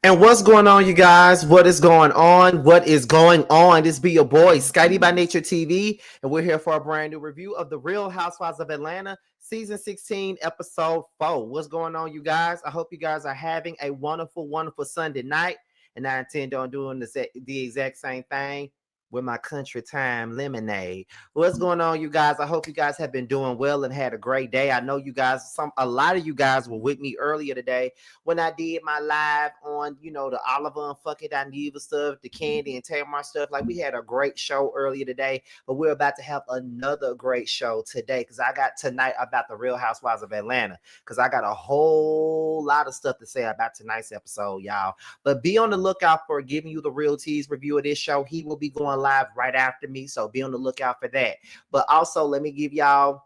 And what's going on, you guys? What is going on? What is going on? This be your boy, Skydee by Nature TV, and we're here for a brand new review of the Real Housewives of Atlanta, season 16, episode 4. What's going on, you guys? I hope you guys are having a wonderful, wonderful Sunday night, and I intend on doing the exact same thing with my country time lemonade. What's going on, you guys? I hope you guys have been doing well and had a great day. I know you guys, a lot of you guys were with me earlier today when I did my live on, the Oliver and Fuck It, I Need stuff, the Candy and Tamar stuff. Like, we had a great show earlier today, but we're about to have another great show today because I got tonight about the Real Housewives of Atlanta because I got a whole lot of stuff to say about tonight's episode, y'all. But be on the lookout for giving you the Real Tease review of this show. He will be going live right after me, so be on the lookout for that. But also, let me give y'all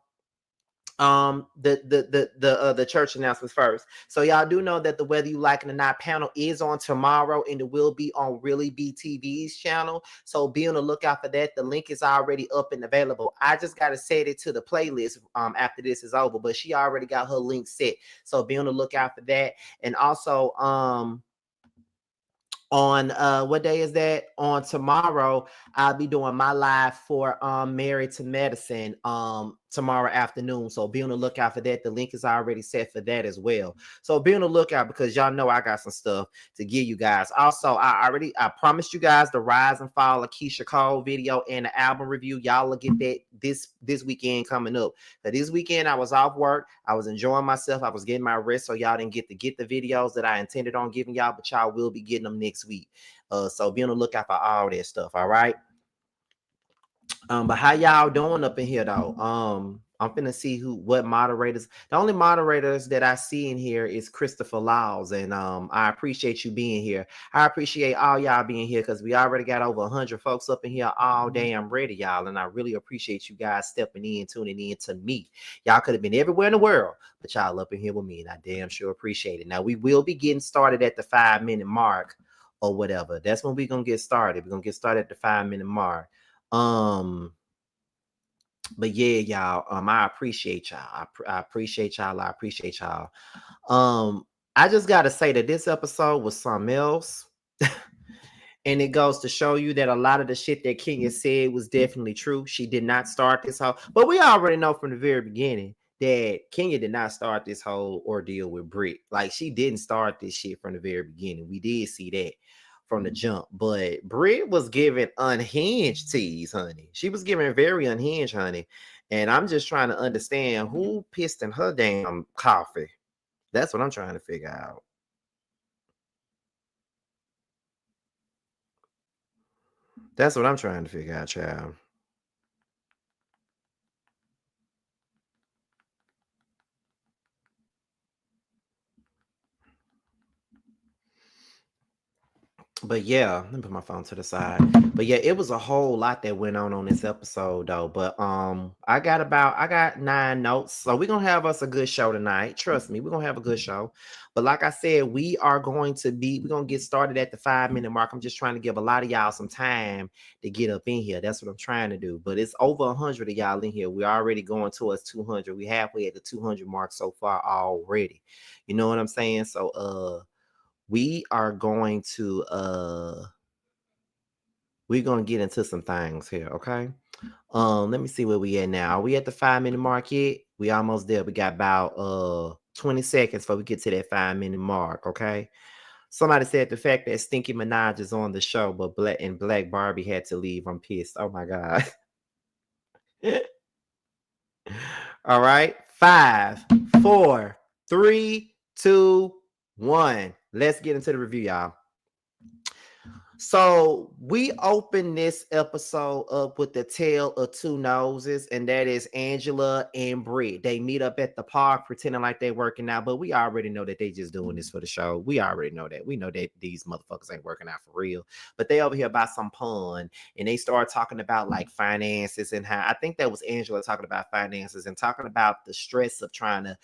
the church announcements first. So y'all do know that the Whether You Like It or Not panel is on tomorrow, and it will be on Really BTV's channel, so be on the lookout for that. The link is already up and available. I just got to set it to the playlist after this is over, but she already got her link set, so be on the lookout for that. And also on what day is that? On tomorrow, I'll be doing my live for Married to Medicine tomorrow afternoon. So be on the lookout for that. The link is already set for that as well. So be on the lookout because y'all know I got some stuff to give you guys. Also, I promised you guys the Rise and Fall of Keisha Cole video and the album review. Y'all will get that this weekend coming up. But this weekend I was off work. I was enjoying myself. I was getting my rest, so y'all didn't get the videos that I intended on giving y'all, but y'all will be getting them next week. So be on the lookout for all that stuff. All right. But how y'all doing up in here though? I'm finna see what moderators. The only moderators that I see in here is Christopher Lyles, and I appreciate you being here. I appreciate all y'all being here because we already got over 100 folks up in here all damn ready, y'all, and I really appreciate you guys stepping in, tuning in to me. Y'all could have been everywhere in the world, but y'all up in here with me, and I damn sure appreciate it. Now we will be getting started at the 5-minute mark or whatever. That's when we're gonna get started. We're gonna get started at the 5-minute mark. But yeah, y'all, I appreciate y'all. I appreciate y'all. I appreciate y'all. I just gotta say that this episode was something else. And it goes to show you that a lot of the shit that Kenya said was definitely true. She did not start this whole, but we already know from the very beginning that Kenya did not start this whole ordeal with Brit. Like, she didn't start this shit from the very beginning. We did see that from the jump, but Brit was giving unhinged tease, honey. She was giving very unhinged, honey. And I'm just trying to understand who pissed in her damn coffee. That's what I'm trying to figure out. That's what I'm trying to figure out, child. But yeah, let me put my phone to the side. But yeah, it was a whole lot that went on this episode though. But I got 9 notes. So we're gonna have us a good show tonight. Trust me, we're gonna have a good show. But like I said, we're gonna get started at the 5-minute mark. I'm just trying to give a lot of y'all some time to get up in here. That's what I'm trying to do. But it's over 100 of y'all in here. We're already going towards 200. We halfway at the 200 mark so far already. You know what I'm saying? So we are going to we're gonna get into some things here, okay? Let me see where we at now. Are we at the 5-minute mark yet? We almost there. We got about 20 seconds before we get to that 5-minute mark, okay? Somebody said the fact that Stinky Minaj is on the show, but Black Barbie had to leave. I'm pissed. Oh my god. All right, 5, 4, 3, 2, 1. Let's get into the review, y'all. So we open this episode up with the tale of two noses, and that is Angela and Brit. They meet up at the park pretending like they're working out, but we already know that they just doing this for the show. We already know that. We know that these motherfuckers ain't working out for real. But they over here about some pun, and they start talking about like finances and how I think that was Angela talking about finances and talking about the stress of trying to,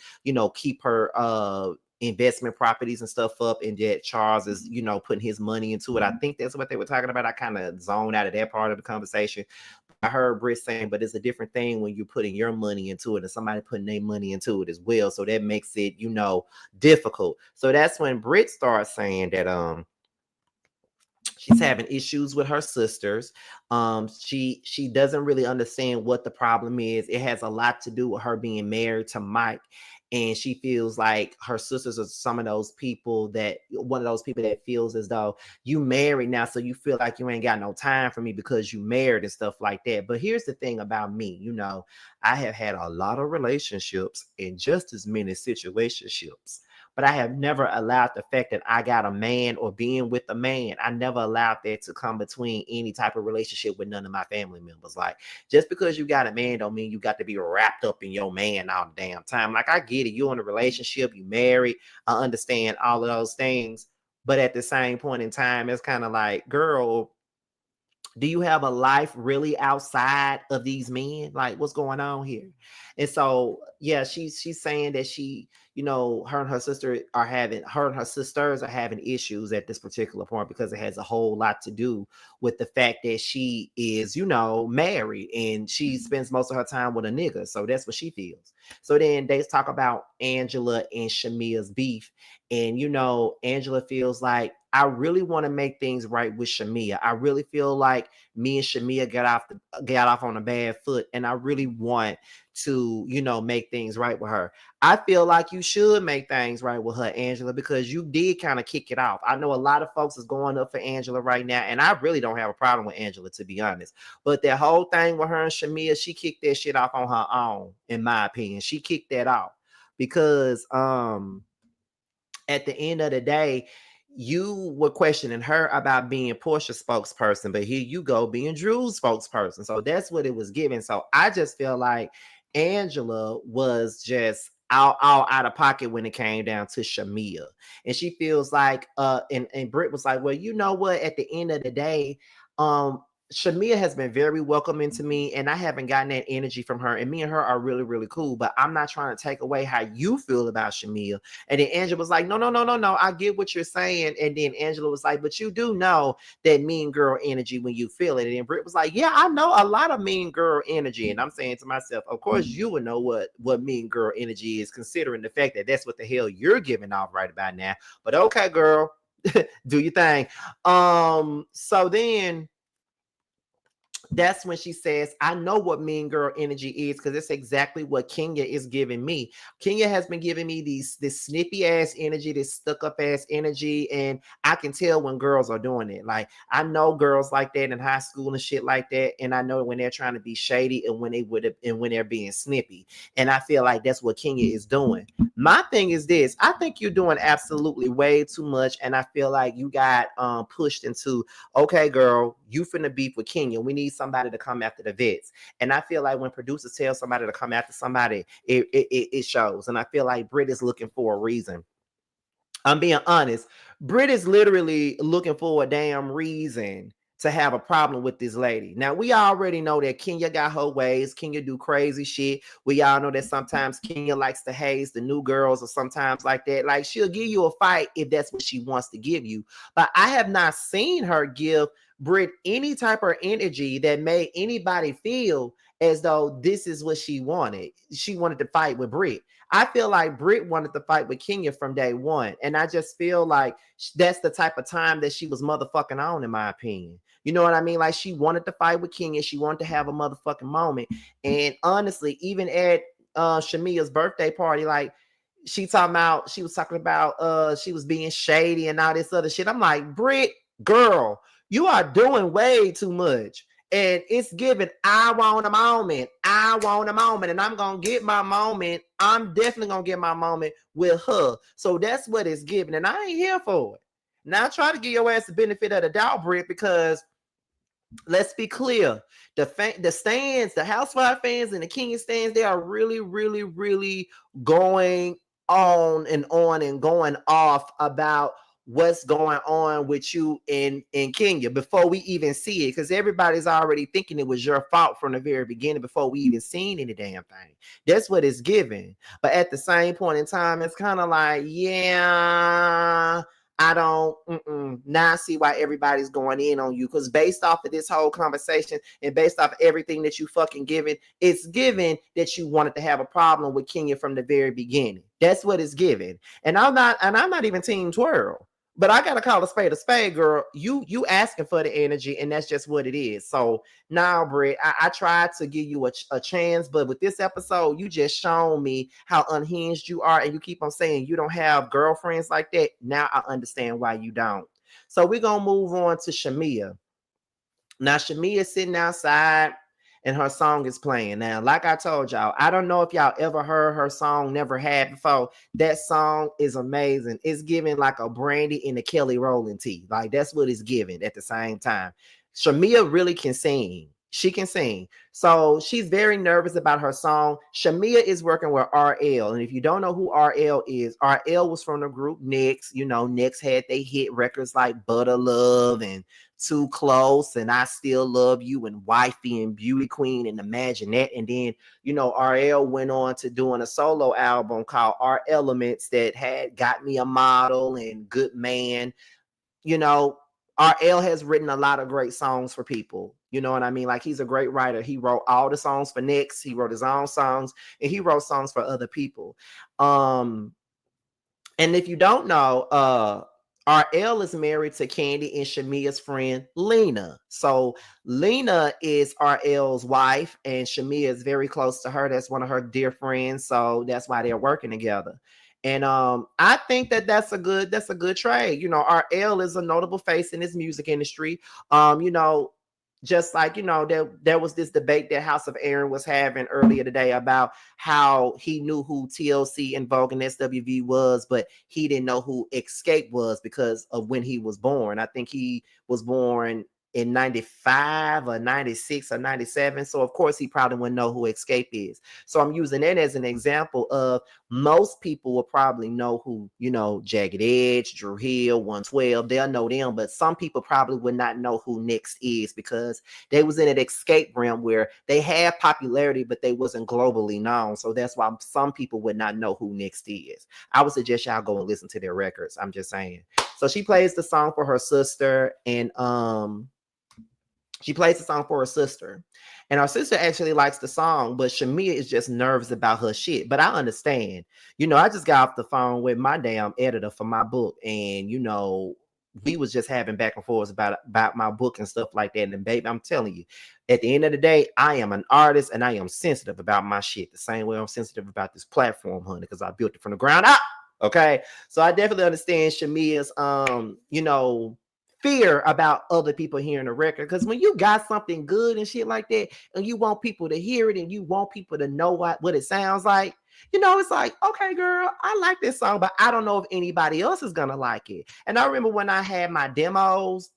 keep her investment properties and stuff up, and that Charles is, you know, putting his money into it. I think that's what they were talking about. I kind of zoned out of that part of the conversation. I heard Britt saying, but it's a different thing when you're putting your money into it and somebody putting their money into it as well. So that makes it, you know, difficult. So that's when Britt starts saying that she's having issues with her sisters. She doesn't really understand what the problem is. It has a lot to do with her being married to Mike. And she feels like her sisters are some of those people that, one of those people that feels as though you married now, so you feel like you ain't got no time for me because you married and stuff like that. But here's the thing about me, you know, I have had a lot of relationships and just as many situationships, but I have never allowed the fact that I got a man or being with a man, I never allowed that to come between any type of relationship with none of my family members. Like, just because you got a man don't mean you got to be wrapped up in your man all the damn time. Like, I get it. You're in a relationship, you married. I understand all of those things. But at the same point in time, it's kind of like, girl, do you have a life really outside of these men? Like, what's going on here? And so, yeah, she's saying that she, you know, her and her sisters are having issues at this particular point because it has a whole lot to do with the fact that she is, you know, married and she spends most of her time with a nigga. So that's what she feels. So then they talk about Angela and Shamea's beef. And, you know, Angela feels like, I really want to make things right with Shamea. I really feel like me and Shamea got off on a bad foot, and I really want to, you know, make things right with her. I feel like you should make things right with her, Angela, because you did kind of kick it off. I know a lot of folks is going up for Angela right now, and I really don't have a problem with Angela, to be honest. But that whole thing with her and Shamea, she kicked that shit off on her own, in my opinion. She kicked that off because at the end of the day, you were questioning her about being Porsha's spokesperson, but here you go being Drew's spokesperson. So that's what it was giving. So I just feel like Angela was just all out of pocket when it came down to Shamea. And she feels like and Britt was like, well, you know what, at the end of the day, Shamea has been very welcoming to me, and I haven't gotten that energy from her. And me and her are really, really cool. But I'm not trying to take away how you feel about Shamea. And then Angela was like, no. I get what you're saying. And then Angela was like, but you do know that mean girl energy when you feel it. And then Britt was like, yeah, I know a lot of mean girl energy. And I'm saying to myself, of course you would know what mean girl energy is, considering the fact that that's what the hell you're giving off right about now. But okay, girl, do your thing. So then that's when she says, I know what mean girl energy is, because it's exactly what Kenya is giving me. Kenya has been giving me this snippy ass energy, this stuck up ass energy, and I can tell when girls are doing it. Like, I know girls like that in high school and shit like that, and I know when they're trying to be shady and when they're being snippy. And I feel like that's what Kenya is doing. My thing is this: I think you're doing absolutely way too much, and I feel like you got pushed into, okay, girl, you finna beef with Kenya. We need somebody to come after the vets. And I feel like when producers tell somebody to come after somebody, it shows. And I feel like Britt is looking for a reason. I'm being honest. Britt is literally looking for a damn reason to have a problem with this lady. Now, we already know that Kenya got her ways. Kenya do crazy shit. We all know that sometimes Kenya likes to haze the new girls or sometimes like that. Like, she'll give you a fight if that's what she wants to give you. But I have not seen her give Britt any type of energy that made anybody feel as though this is what she wanted. She wanted to fight with Britt. I feel like Britt wanted to fight with Kenya from day one. And I just feel like that's the type of time that she was motherfucking on, in my opinion. You know what I mean? Like, she wanted to fight with Kenya. She wanted to have a motherfucking moment. And honestly, even at Shamea's birthday party, like, she was talking about she was being shady and all this other shit. I'm like, Britt, girl, you are doing way too much. And it's given, I want a moment. I want a moment. And I'm going to get my moment. I'm definitely going to get my moment with her. So that's what it's giving. And I ain't here for it. Now, try to give your ass the benefit of the doubt, Britt, because let's be clear. The stands, the Housewives fans and the King stands, they are really, really, really going on and going off about what's going on with you in Kenya before we even see it, because everybody's already thinking it was your fault from the very beginning before we even seen any damn thing. That's what it's giving. But at the same point in time, it's kind of like, yeah, I don't, now I see why everybody's going in on you, because based off of this whole conversation and based off of everything that you fucking given, it's given that you wanted to have a problem with Kenya from the very beginning. That's what it's given. And I'm not even team twirl. But I gotta call a spade, girl. You asking for the energy, and that's just what it is. So now, Britt, I tried to give you a chance, but with this episode, you just shown me how unhinged you are, and you keep on saying you don't have girlfriends like that. Now I understand why you don't. So we're gonna move on to Shamea. Now Shamea's sitting outside and her song is playing. Now, like I told y'all, I don't know if y'all ever heard her song Never Had before. That song is amazing. It's giving like a Brandy and a Kelly Rowland tea. Like that's what it's giving at the same time. Shamea really can sing. She can sing. So she's very nervous about her song. Shamea is working with RL. And if you don't know who RL is, RL was from the group Next. You know, Next had they hit records like Butter Love and Too Close and I Still Love You and Wifey and Beauty Queen and Imagine That. And then, you know, RL went on to doing a solo album called R Elements that had Got Me a Model and Good Man. You know, RL has written a lot of great songs for people. You know what I mean? Like he's a great writer. He wrote all the songs for Next. He wrote his own songs and he wrote songs for other people. And if you don't know, RL is married to Candy and Shamea's friend, Lena. So Lena is RL's wife and Shamea is very close to her. That's one of her dear friends. So that's why they're working together. And I think that's a good trade. You know, RL is a notable face in this music industry. You know, just like, you know, there was this debate that House of Aaron was having earlier today about how he knew who TLC and Vogue and SWV was, but he didn't know who Escape was because of when he was born. I think he was born in 95 or 96 or 97. So of course he probably wouldn't know who Escape is. So I'm using that as an example of most people will probably know who, you know, Jagged Edge, Drew Hill, 112, they'll know them, but some people probably would not know who Next is because they was in an Escape realm where they had popularity, but they wasn't globally known. So that's why some people would not know who Next is. I would suggest y'all go and listen to their records. I'm just saying. So she plays the song for her sister and she plays the song for her sister. And her sister actually likes the song, but Shamea is just nervous about her shit. But I understand. You know, I just got off the phone with my damn editor for my book. And, you know, we was just having back and forth about my book and stuff like that. And baby, I'm telling you, at the end of the day, I am an artist and I am sensitive about my shit. The same way I'm sensitive about this platform, honey, because I built it from the ground up. Okay. So I definitely understand Shamea's, you know, fear about other people hearing the record, because when you got something good and shit like that and you want people to hear it and you want people to know what it sounds like, you know, it's like, okay, girl, I like this song, but I don't know if anybody else is gonna like it. And I remember when I had my demos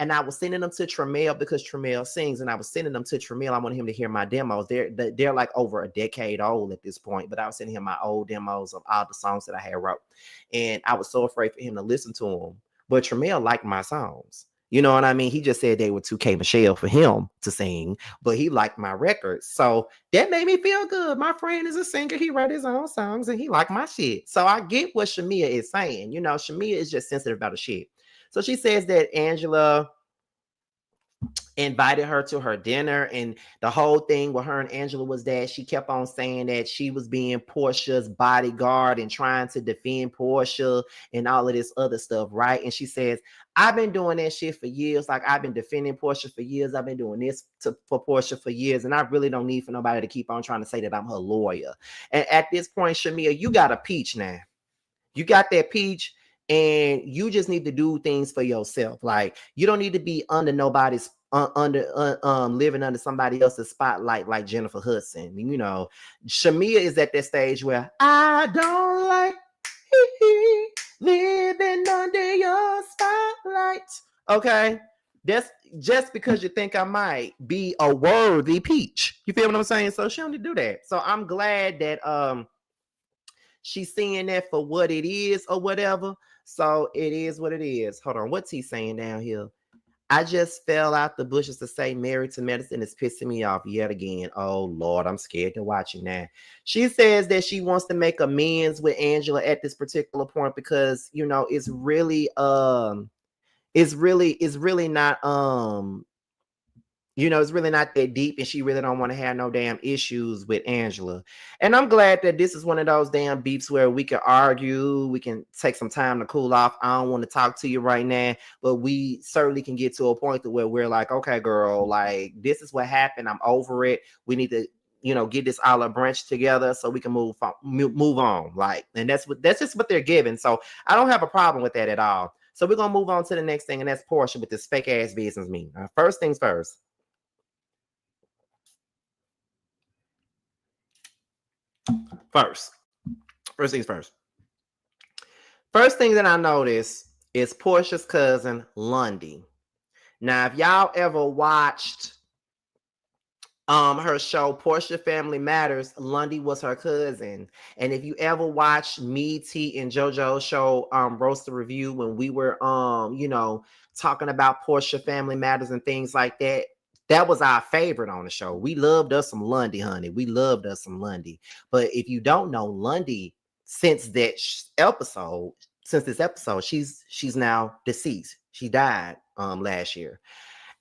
and I was sending them to Tremel because Tremel sings, and I was sending them to Tremel. I wanted him to hear my demos. They're like over a decade old at this point, but I was sending him my old demos of all the songs that I had wrote, and I was so afraid for him to listen to them. But Tremel liked my songs. You know what I mean? He just said they were too K Michelle for him to sing, but he liked my records. So that made me feel good. My friend is a singer. He wrote his own songs and he liked my shit. So I get what Shamea is saying. You know, Shamea is just sensitive about the shit. So she says that Angela invited her to her dinner, and the whole thing with her and Angela was that she kept on saying that she was being Porsha's bodyguard and trying to defend Porsha and all of this other stuff, right? And she says, I've been doing that shit for years. Like, I've been defending Porsha for years. I've been doing this for Porsha for years, and I really don't need for nobody to keep on trying to say that I'm her lawyer. And at this point, Shamea, you got a peach now. You got that peach, and you just need to do things for yourself. Like, you don't need to be under nobody's living under somebody else's spotlight like Jennifer Hudson. You know, Shamea is at that stage where I don't like living under your spotlight. Okay, that's just because you think I might be a worthy peach. You feel what I'm saying? So she don't need to do that. So I'm glad that she's seeing that for what it is or whatever. So it is what it is. Hold on, what's he saying down here? I just fell out the bushes to say Married to Medicine is pissing me off yet again. Oh Lord, I'm scared to watch it now. She says that she wants to make amends with Angela at this particular point because it's really not it's really not that deep, and she really don't want to have no damn issues with Angela. And I'm glad that this is one of those damn beefs where we can argue, we can take some time to cool off. I don't want to talk to you right now, but we certainly can get to a point to where we're like, okay, girl, like this is what happened. I'm over it. We need to, get this olive branch together so we can move on. Like, and that's just what they're giving. So I don't have a problem with that at all. So we're gonna move on to the next thing, and that's Porsha with this fake ass business meeting. First things first. First things first. First thing that I noticed is Porsha's cousin, Lundy. Now, if y'all ever watched her show Porsha Family Matters, Lundy was her cousin. And if you ever watched me, T, and JoJo's show Roaster Review, when we were talking about Porsha Family Matters and things like that, that was our favorite on the show. We loved us some Lundy, honey. We loved us some Lundy. But if you don't know Lundy, since this episode, she's now deceased. She died last year.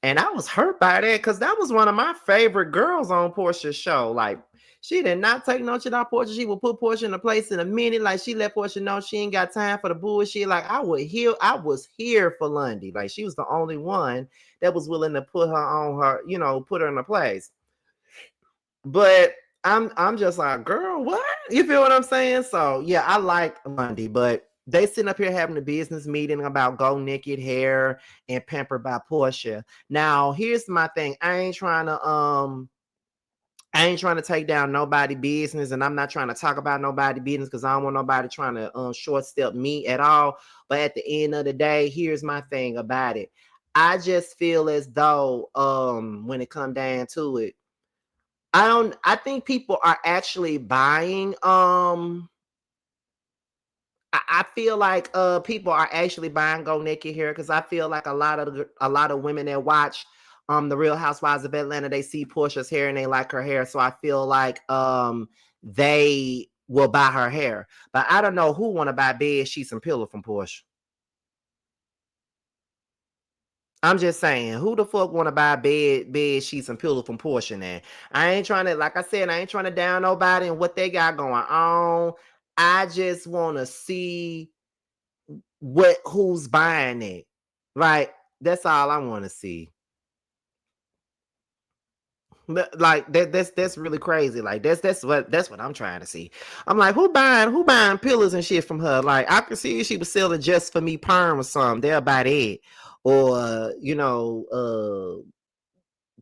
And I was hurt by that because that was one of my favorite girls on Porsha's show. Like, she did not take no shit out Porsha. She would put Porsha in a place in a minute. Like, she let Porsha know she ain't got time for the bullshit. Like, I was here for Lundy. Like, she was the only one that was willing to put her on her, put her in a place. But I'm just like, girl, what? You feel what I'm saying? So yeah, I like Lundy, but they sitting up here having a business meeting about Go Naked Hair and Pampered by Porsha. Now, here's my thing. I ain't trying to take down nobody business, and I'm not trying to talk about nobody business because I don't want nobody trying to short step me at all. But at the end of the day, here's my thing about it. I just feel as though when it come down to it, I think people are actually buying I feel like people are actually buying Go Naked Hair because I feel like a lot of women that watch the Real Housewives of Atlanta, they see Porsha's hair and they like her hair. So I feel like they will buy her hair. But I don't know who want to buy bed sheets and pillow from Porsha. I'm just saying, who the fuck want to buy bed sheets and pillow from Porsha now? I ain't trying to, like I said, I ain't trying to down nobody and what they got going on. I just want to see who's buying it. Like, that's all I want to see. Like that's really crazy. Like that's what I'm trying to see. I'm like, who buying pillows and shit from her? Like, I could see if she was selling just for me perm or something. They'll buy that. Or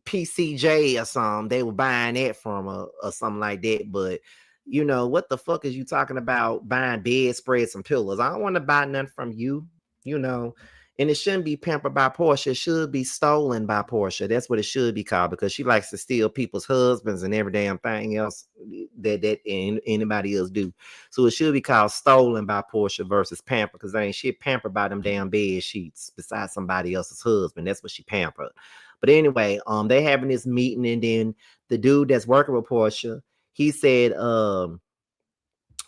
PCJ or something, they were buying that from her or something like that. But what the fuck is you talking about buying bedspreads and pillows? I don't want to buy nothing from you, and it shouldn't be Pampered by Porsha. It should be Stolen by Porsha. That's what it should be called, because she likes to steal people's husbands and every damn thing else that anybody else do. So it should be called Stolen by Porsha versus Pampered, because there ain't shit pampered by them damn bed sheets besides somebody else's husband. That's what she pampered. But anyway, they having this meeting, and then the dude that's working with Porsha, he said,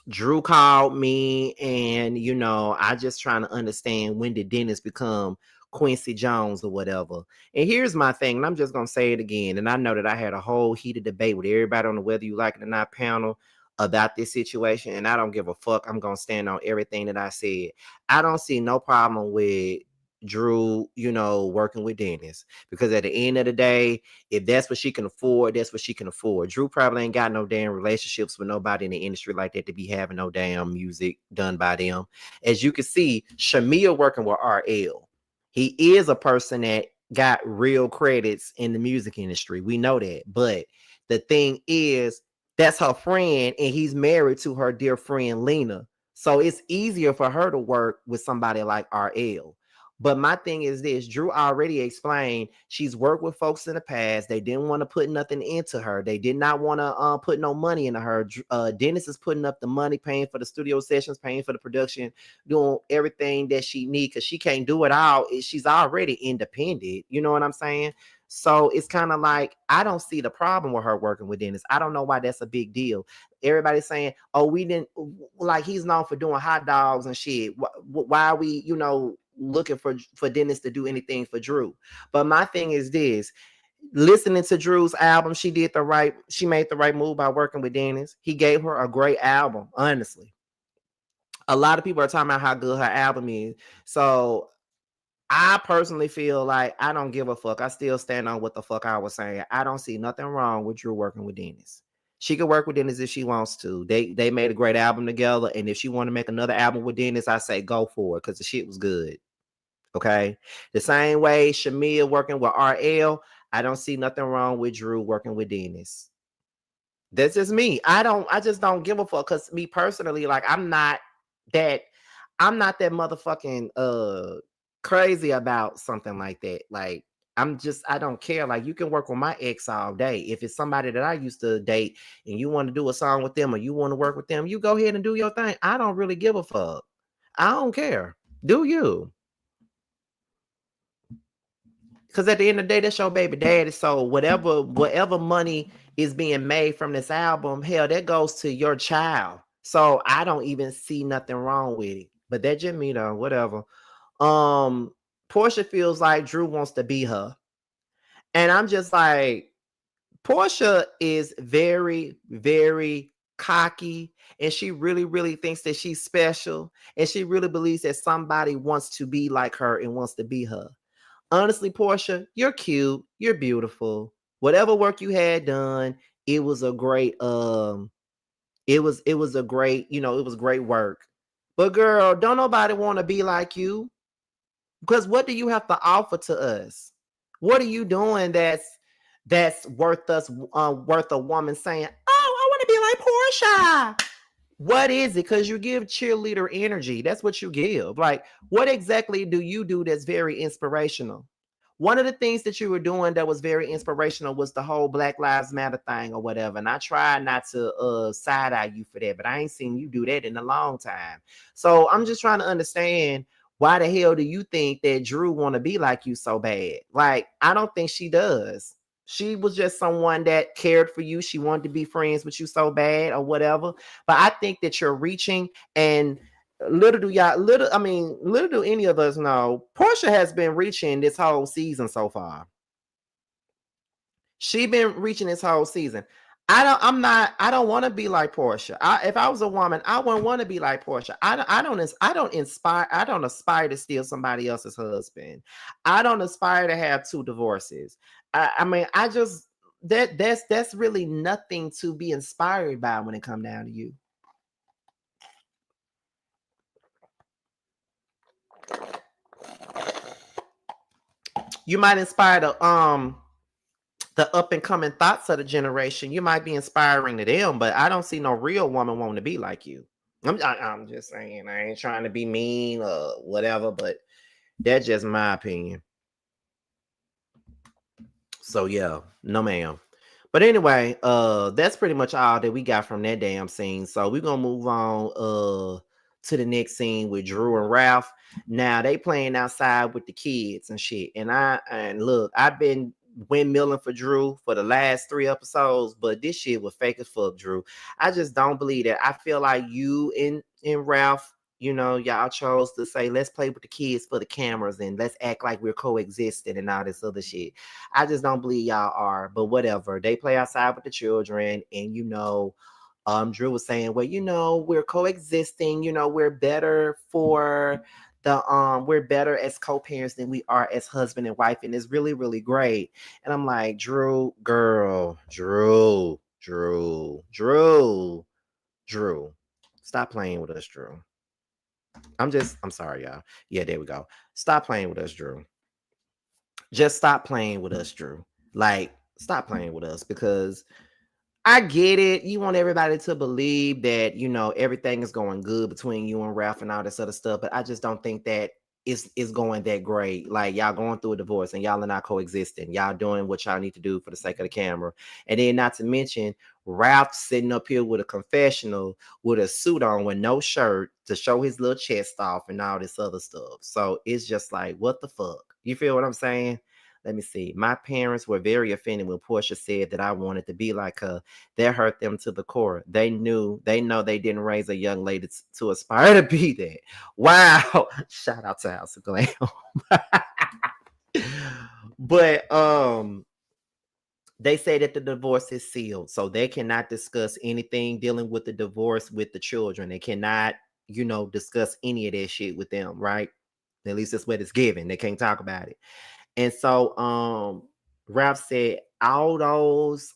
Drew called me, and I just trying to understand, when did Dennis become Quincy Jones or whatever. And here's my thing, and I'm just gonna say it again. And I know that I had a whole heated debate with everybody on the Whether You Like It or Not panel about this situation, and I don't give a fuck. I'm gonna stand on everything that I said. I don't see no problem with Drew, working with Dennis, because at the end of the day, if that's what she can afford, that's what she can afford. Drew probably ain't got no damn relationships with nobody in the industry like that to be having no damn music done by them. As you can see, Shamea working with RL. He is a person that got real credits in the music industry. We know that. But the thing is, that's her friend, and he's married to her dear friend Lena. So it's easier for her to work with somebody like RL. But my thing is this: Drew already explained she's worked with folks in the past. They didn't want to put nothing into her. They did not want to put no money into her. Dennis is putting up the money, paying for the studio sessions, paying for the production, doing everything that she needs because she can't do it all. She's already independent. You know what I'm saying? So it's kind of like I don't see the problem with her working with Dennis. I don't know why that's a big deal. Everybody's saying, "Oh, we didn't like he's known for doing hot dogs and shit. Why are we, looking for Dennis to do anything for Drew?" But my thing is this: listening to Drew's album, she made the right move by working with Dennis. He gave her a great album, honestly. A lot of people are talking about how good her album is. So I personally feel like I don't give a fuck. I still stand on what the fuck I was saying. I don't see nothing wrong with Drew working with Dennis. She could work with Dennis if she wants to. They made a great album together, and if she want to make another album with Dennis, I say go for it because the shit was good. Okay, the same way Shamea working with RL, I don't see nothing wrong with Drew working with Dennis. That's just me. I just don't give a fuck because me personally, like that I'm not that motherfucking crazy about something like that. Like I don't care. Like you can work with my ex all day. If it's somebody that I used to date and you want to do a song with them or you want to work with them, you go ahead and do your thing. I don't really give a fuck. I don't care. Do you? Because at the end of the day, that's your baby daddy. So whatever money is being made from this album, hell, that goes to your child. So I don't even see nothing wrong with it. But that just me though, whatever. Um, Porsha feels like Drew wants to be her. And I'm just like, Porsha is very, very cocky. And she really, really thinks that she's special. And she really believes that somebody wants to be like her and wants to be her. Honestly, Porsha, you're cute. You're beautiful. Whatever work you had done, it was a great it was a great, it was great work. But girl, don't nobody want to be like you. Because what do you have to offer to us? What are you doing that's worth a woman saying, "Oh, I want to be like Porsha"? What is it? Because you give cheerleader energy. That's what you give. Like, what exactly do you do that's very inspirational? One of the things that you were doing that was very inspirational was the whole Black Lives Matter thing or whatever. And I tried not to side eye you for that, but I ain't seen you do that in a long time. So I'm just trying to understand, why the hell do you think that Drew want to be like you so bad? Like, I don't think she does. She was just someone that cared for you. She wanted to be friends with you so bad or whatever. But I think that you're reaching, and little do any of us know, Porsha has been reaching this whole season so far. She been reaching this whole season. I don't want to be like Porsha. If I was a woman, I wouldn't want to be like Porsha. I don't aspire to steal somebody else's husband. I don't aspire to have 2 divorces. I mean, I just that's really nothing to be inspired by when it come down to you. You might inspire the up and coming thoughts of the generation. You might be inspiring to them, but I don't see no real woman wanting to be like you. I'm just saying, I ain't trying to be mean or whatever, but that's just my opinion. So yeah, no ma'am. But anyway, that's pretty much all that we got from that damn scene. So we're gonna move on to the next scene with Drew and Ralph. Now they playing outside with the kids and shit. And look, I've been windmilling for Drew for the last 3 episodes, but this shit was fake as fuck, Drew. I just don't believe that. I feel like you and Ralph, y'all chose to say, let's play with the kids for the cameras and let's act like we're coexisting and all this other shit. I just don't believe y'all are, but whatever. They play outside with the children, and Drew was saying, well, we're coexisting, we're better for we're better as co-parents than we are as husband and wife, and it's really, really great. And I'm like, Drew, girl, Drew, stop playing with us, Drew. I'm sorry, y'all. Yeah, there we go. Stop playing with us, Drew. Just stop playing with us, Drew. Like, stop playing with us, because I get it. You want everybody to believe that, everything is going good between you and Ralph and all this other stuff. But I just don't think that it's going that great. Like y'all going through a divorce and y'all are not coexisting. Y'all doing what y'all need to do for the sake of the camera. And then not to mention Ralph sitting up here with a confessional with a suit on with no shirt to show his little chest off and all this other stuff. So it's just like, what the fuck? You feel what I'm saying? Let me see. My parents were very offended when Porsha said that I wanted to be like her. That hurt them to the core. They know they didn't raise a young lady to aspire to be that. Wow. Shout out to House of Glam. But they say that the divorce is sealed, so they cannot discuss anything dealing with the divorce with the children. They cannot, discuss any of that shit with them, right? At least that's what it's given. They can't talk about it. And so Ralph said all those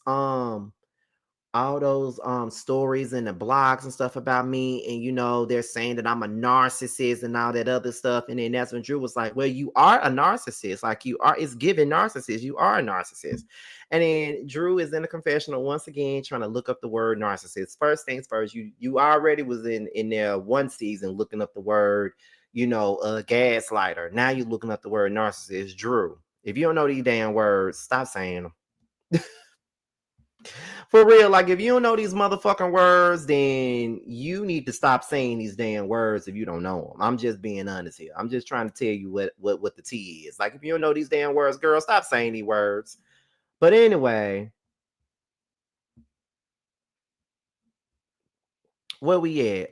stories and the blogs and stuff about me, and they're saying that I'm a narcissist and all that other stuff. And then that's when Drew was like, well, you are a narcissist. Like, you are, it's given narcissist, you are a narcissist. And then Drew is in the confessional once again trying to look up the word narcissist. First things first, you already was in there one season looking up the word, gaslighter. Now you're looking up the word narcissist. Drew, if you don't know these damn words, stop saying them. For real, like, if you don't know these motherfucking words, then you need to stop saying these damn words if you don't know them. I'm just being honest here. I'm just trying to tell you what the tea is. Like, if you don't know these damn words, girl, stop saying these words. But anyway, where we at?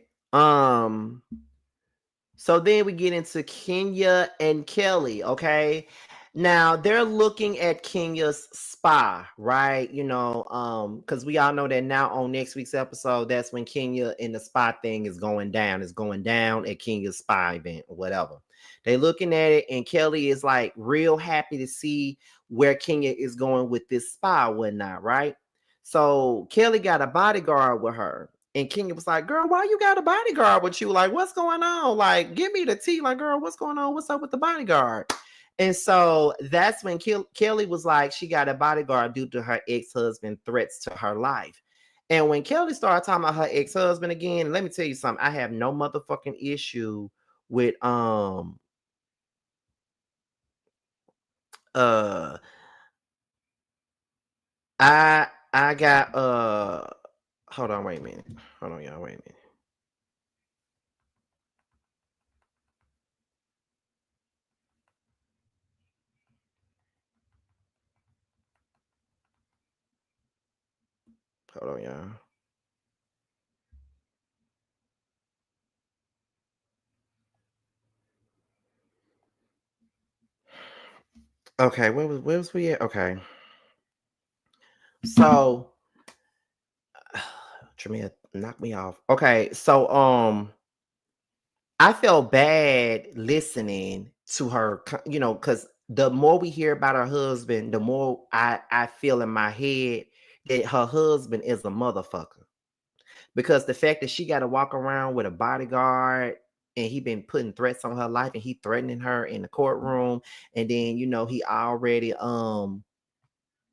So then we get into Kenya and Kelly, okay? Now they're looking at Kenya's spa, right? Because we all know that now on next week's episode, that's when Kenya and the spa thing is going down. It's going down at Kenya's spa event or whatever. They're looking at it, and Kelly is like real happy to see where Kenya is going with this spa, whatnot, right? So Kelly got a bodyguard with her. And Kenya was like, girl, why you got a bodyguard with you? Like, what's going on? Like, give me the tea. Like, girl, what's going on? What's up with the bodyguard? And so that's when Kelly was like, she got a bodyguard due to her ex-husband threats to her life. And when Kelly started talking about her ex-husband again, let me tell you something. I have no motherfucking issue with uh I got hold on, wait a minute. Hold on, y'all, wait a minute. Hold on, y'all. Okay, where was we at? Okay. So Shamea knocked me off. Okay, so I felt bad listening to her, because the more we hear about her husband, the more I feel in my head that her husband is a motherfucker. Because the fact that she got to walk around with a bodyguard and he been putting threats on her life and he threatening her in the courtroom, and then he already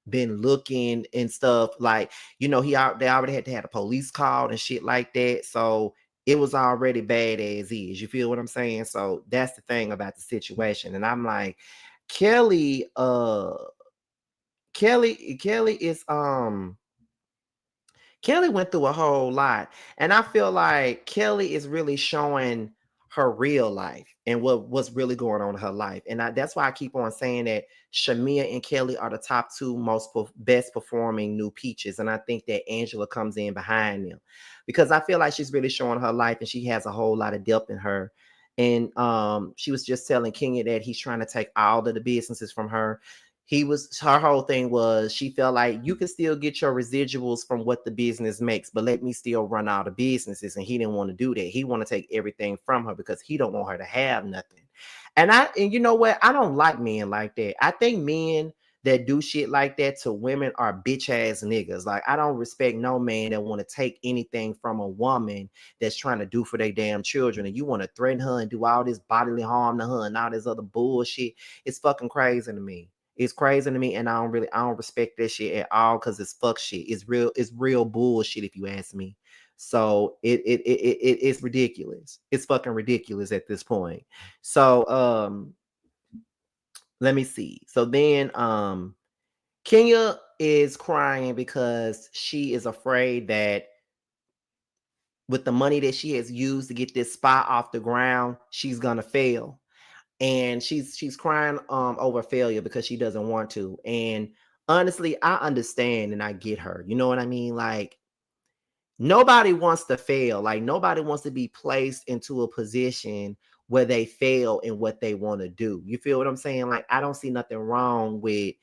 been looking and stuff, like, they already had to have a police call and shit like that. So it was already bad as is. You feel what I'm saying? So that's the thing about the situation. And I'm like, Kelly, Kelly is Kelly went through a whole lot. And I feel like Kelly is really showing her real life and what's really going on in her life. And that's why I keep on saying that Shamea and Kelly are the top two best performing new peaches. And I think that Angela comes in behind them because I feel like she's really showing her life and she has a whole lot of depth in her. And she was just telling Kenya that he's trying to take all of the businesses from her. Her whole thing was she felt like you can still get your residuals from what the business makes, but let me still run all the businesses. And he didn't want to do that. He want to take everything from her because he don't want her to have nothing. And you know what? I don't like men like that. I think men that do shit like that to women are bitch ass niggas. Like, I don't respect no man that want to take anything from a woman that's trying to do for their damn children. And you want to threaten her and do all this bodily harm to her and all this other bullshit. It's fucking crazy to me. It's crazy to me, and I don't respect that shit at all because it's fuck shit. It's real bullshit if you ask me. So it's ridiculous. It's fucking ridiculous at this point. So let me see. So then Kenya is crying because she is afraid that with the money that she has used to get this spa off the ground, she's gonna fail. And she's crying over failure because she doesn't want to. And honestly, I understand and I get her. You know what I mean? Like, nobody wants to fail. Like, nobody wants to be placed into a position where they fail in what they want to do. You feel what I'm saying? Like, I don't see nothing wrong with,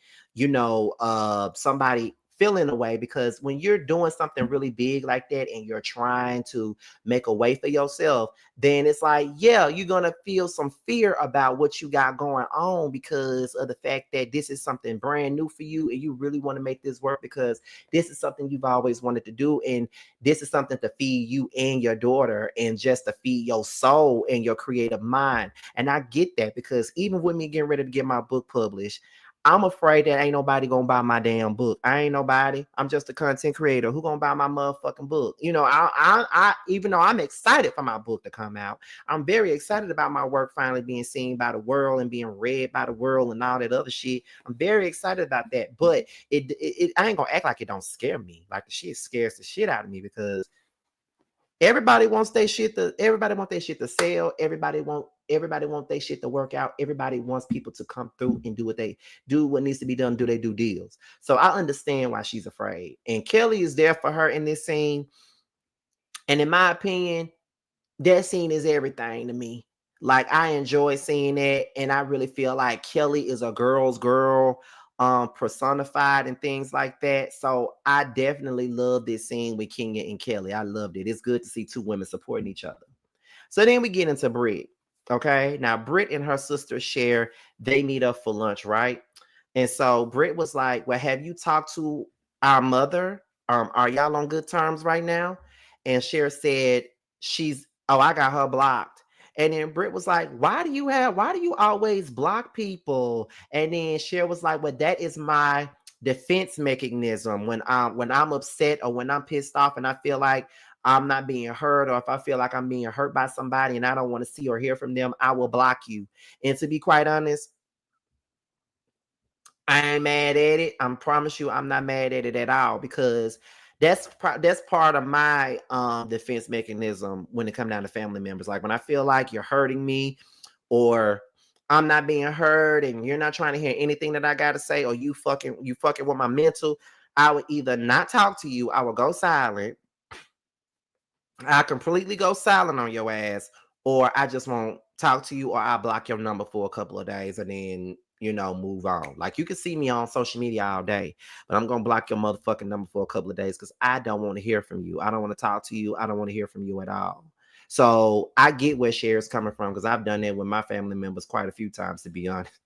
somebody feeling a way, because when you're doing something really big like that and you're trying to make a way for yourself, then it's like, yeah, you're gonna feel some fear about what you got going on because of the fact that this is something brand new for you and you really want to make this work because this is something you've always wanted to do. And this is something to feed you and your daughter and just to feed your soul and your creative mind. And I get that, because even with me getting ready to get my book published, I'm afraid that ain't nobody gonna buy my damn book. I ain't nobody. I'm just a content creator. Who gonna buy my motherfucking book? I even though I'm excited for my book to come out, I'm very excited about my work finally being seen by the world and being read by the world and all that other shit. I'm very excited about that. But I ain't gonna act like it don't scare me. Like, the shit scares the shit out of me, because everybody wants their shit to sell. Everybody want their shit to work out. Everybody wants people to come through and do what needs to be done, do they do deals. So I understand why she's afraid. And Kelly is there for her in this scene. And in my opinion, that scene is everything to me. Like, I enjoy seeing that, and I really feel like Kelly is a girl's girl, personified and things like that. So I definitely love this scene with Kenya and Kelly. I loved it. It's good to see two women supporting each other. So then we get into Brit. Okay, now Brit and her sister Cher, they meet up for lunch, right? And so Brit was like, "Well, have you talked to our mother? Are y'all on good terms right now?" And Cher said, "Oh, I got her blocked." And then Brit was like, why do you always block people?" And then Cher was like, "Well, that is my defense mechanism when I'm upset or when I'm pissed off and I feel like I'm not being heard, or if I feel like I'm being hurt by somebody and I don't want to see or hear from them, I will block you." And to be quite honest, I ain't mad at it. I promise you, I'm not mad at it at all, because that's part of my defense mechanism when it comes down to family members. Like, when I feel like you're hurting me, or I'm not being heard, and you're not trying to hear anything that I gotta say, or you fucking with my mental, I would either not talk to you, I will go silent, I completely go silent on your ass, or I just won't talk to you, or I block your number for a couple of days and then, move on. Like, you can see me on social media all day, but I'm gonna block your motherfucking number for a couple of days because I don't want to hear from you. I don't want to talk to you. I don't want to hear from you at all. So I get where Cher's coming from, because I've done that with my family members quite a few times, to be honest.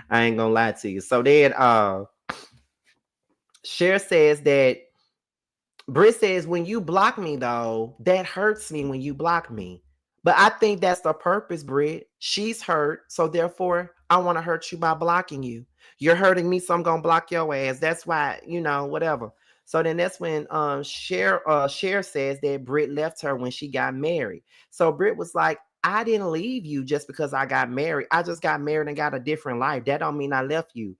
I ain't gonna lie to you. So then Cher says that Britt says, "When you block me, though, that hurts me when you block me." But I think that's the purpose, Britt. She's hurt, so therefore, I want to hurt you by blocking you. You're hurting me, so I'm gonna block your ass. That's why, whatever. So then that's when Cher says that Britt left her when she got married. So Britt was like, "I didn't leave you just because I got married. I just got married and got a different life. That don't mean I left you."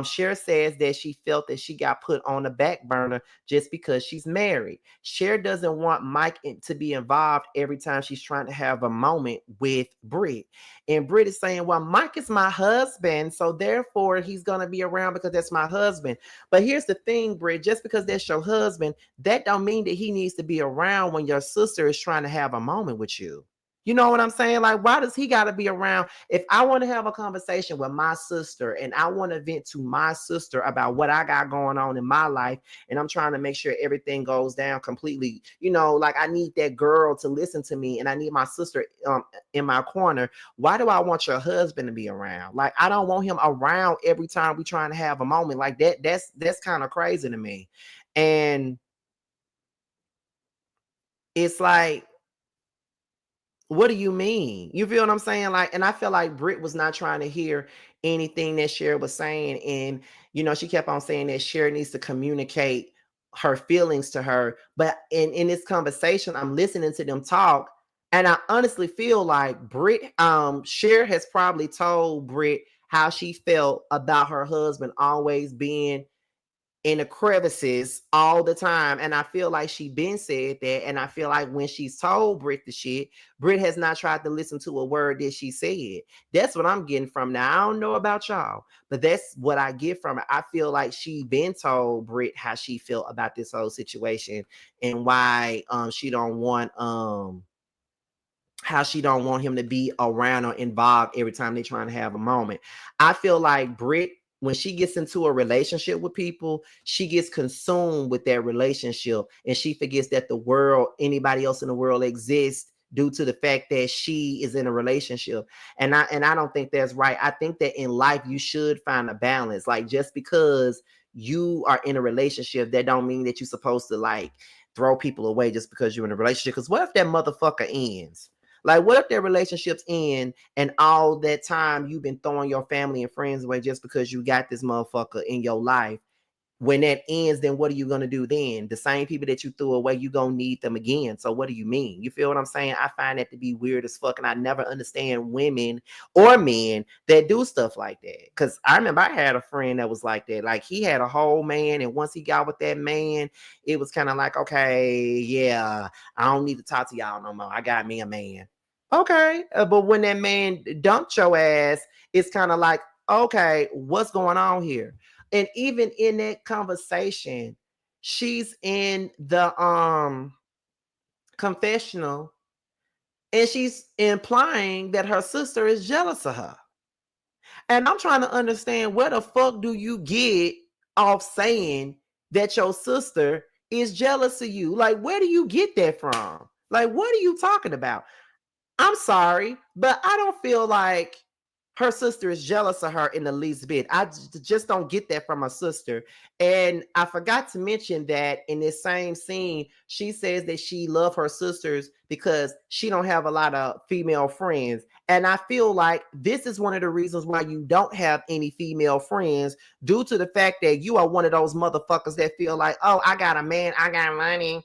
Cher says that she felt that she got put on the back burner just because she's married. Cher doesn't want Mike to be involved every time she's trying to have a moment with Britt. And Britt is saying, "Well, Mike is my husband, so therefore he's going to be around because that's my husband." But here's the thing, Britt, just because that's your husband, that don't mean that he needs to be around when your sister is trying to have a moment with you. You know what I'm saying? Like, why does he got to be around? If I want to have a conversation with my sister and I want to vent to my sister about what I got going on in my life, and I'm trying to make sure everything goes down completely, like, I need that girl to listen to me and I need my sister in my corner. Why do I want your husband to be around? Like, I don't want him around every time we trying to have a moment like that. That's kind of crazy to me. And it's like, what do you mean? You feel what I'm saying? Like, and I feel like Britt was not trying to hear anything that Cher was saying. And, she kept on saying that Cher needs to communicate her feelings to her. But in this conversation, I'm listening to them talk, and I honestly feel like Brit, Cher has probably told Brit how she felt about her husband always being in the crevices all the time. And I feel like she been said that. And I feel like when she's told Brit the shit, Brit has not tried to listen to a word that she said. That's what I'm getting from now. I don't know about y'all, but that's what I get from it. I feel like she been told Brit how she felt about this whole situation and why she don't want how she don't want him to be around or involved every time they're trying to have a moment. I feel like Brit, when she gets into a relationship with people, she gets consumed with that relationship and she forgets that the world, anybody else in the world exists due to the fact that she is in a relationship. And I don't think that's right. I think that in life you should find a balance. Like just because you are in a relationship, that don't mean that you're supposed to like throw people away just because you're in a relationship. Because what if that motherfucker ends? Like, what if their relationships end and all that time you've been throwing your family and friends away just because you got this motherfucker in your life? When that ends, then what are you going to do then? The same people that you threw away, you going to need them again. So what do you mean? You feel what I'm saying? I find that to be weird as fuck. And I never understand women or men that do stuff like that. Because I remember I had a friend that was like that. Like he had a whole man. And once he got with that man, it was kind of like, okay, yeah, I don't need to talk to y'all no more. I got me a man. Okay. But when that man dumped your ass, it's kind of like, okay, what's going on here? And even in that conversation, she's in the confessional and she's implying that her sister is jealous of her. And I'm trying to understand, where the fuck do you get off saying that your sister is jealous of you? Like, where do you get that from? Like, what are you talking about? I'm sorry, but I don't feel like her sister is jealous of her in the least bit. I just don't get that from her sister. And I forgot to mention that in this same scene, she says that she loves her sisters because she don't have a lot of female friends. And I feel like this is one of the reasons why you don't have any female friends, due to the fact that you are one of those motherfuckers that feel like, oh, I got a man, I got money.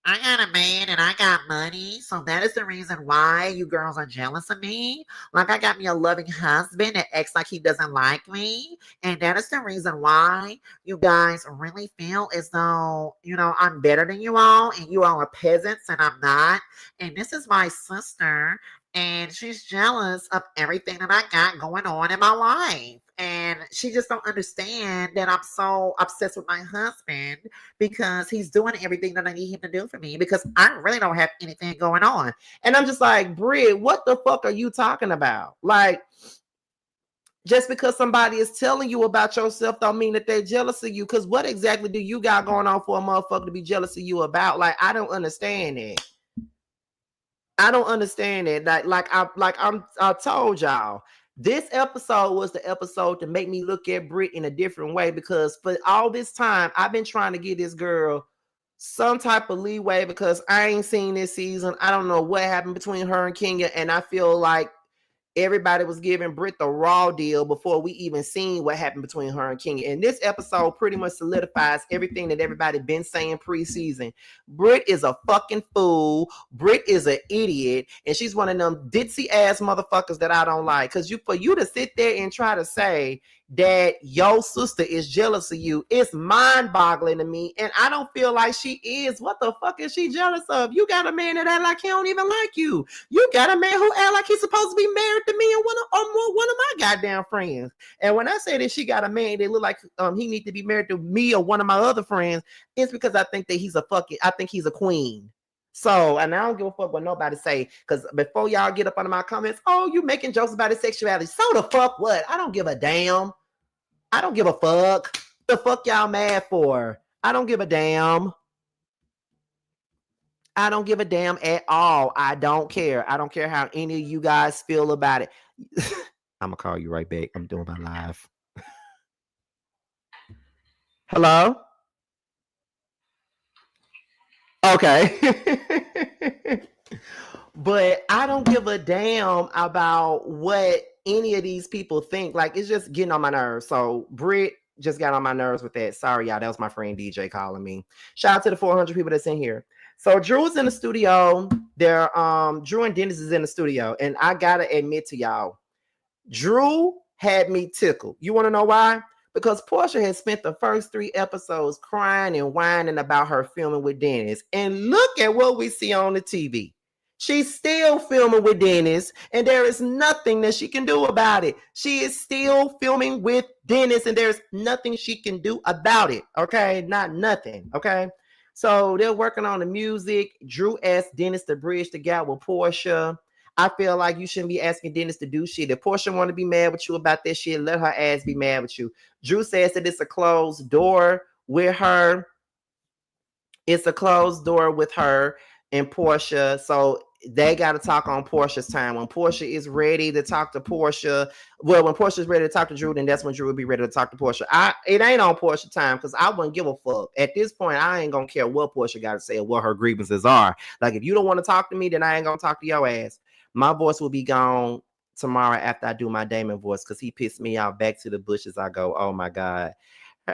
I got a man and I got money, so that is the reason why you girls are jealous of me. Like, I got me a loving husband that acts like he doesn't like me, and that is the reason why you guys really feel as though, you know, I'm better than you all, and you all are peasants and I'm not. And this is my sister, and she's jealous of everything that I got going on in my life. And she just don't understand that I'm so obsessed with my husband because he's doing everything that I need him to do for me, because I really don't have anything going on. And I'm just like, Brit, what the fuck are you talking about? Like, just because somebody is telling you about yourself don't mean that they're jealous of you. Because what exactly do you got going on for a motherfucker to be jealous of you about? Like, I don't understand it. I don't understand it. I told y'all, this episode was the episode to make me look at Brit in a different way, because for all this time I've been trying to give this girl some type of leeway because I ain't seen this season. I don't know what happened between her and Kenya, and I feel like everybody was giving Brit the raw deal before we even seen what happened between her and Kenya. And this episode pretty much solidifies everything that everybody been saying preseason. Brit is a fucking fool. Brit is an idiot. And she's one of them ditzy ass motherfuckers that I don't like. Because for you to sit there and try to say that your sister is jealous of you, it's mind-boggling to me. And I don't feel like she is. What the fuck is she jealous of? You got a man that act like he don't even like you. You got a man who act like he's supposed to be married to me and one of my goddamn friends. And when I say that she got a man that look like he need to be married to me or one of my other friends, it's because I think that I think he's a queen. So, and I don't give a fuck what nobody say, because before y'all get up under my comments, oh, you making jokes about his sexuality. So the fuck what? I don't give a damn. I don't give a fuck. The fuck y'all mad for? I don't give a damn. I don't give a damn at all. I don't care. I don't care how any of you guys feel about it. I'm gonna call you right back. I'm doing my live. Hello? Okay. But I don't give a damn about what any of these people think. Like, it's just getting on my nerves. So, Brit, just got on my nerves with that. Sorry, y'all. That was my friend DJ calling me. Shout out to the 400 people that's in here. So Drew's in the studio. Drew and Dennis is in the studio. And I gotta admit to y'all, Drew had me tickled. You want to know why? Because Porsha has spent the first 3 episodes crying and whining about her filming with Dennis. And look at what we see on the TV. She's still filming with Dennis, and there is nothing that she can do about it. She is still filming with Dennis, and there's nothing she can do about it. Okay? Not nothing. Okay? So they're working on the music. Drew asked Dennis to bridge the gap with Porsha. I feel like you shouldn't be asking Dennis to do shit. If Porsha want to be mad with you about that shit, let her ass be mad with you. Drew says that it's a closed door with her. It's a closed door with her and Porsha. So they got to talk on Porsha's time. When Porsha is ready to talk to Porsha, well, when Porsha is ready to talk to Drew, then that's when Drew will be ready to talk to Porsha. It ain't on Porsha time because I wouldn't give a fuck. At this point, I ain't going to care what Porsha got to say or what her grievances are. Like, if you don't want to talk to me, then I ain't going to talk to your ass. My voice will be gone tomorrow after I do my Damon voice because he pissed me off. Back to the bushes I go. Oh, my God.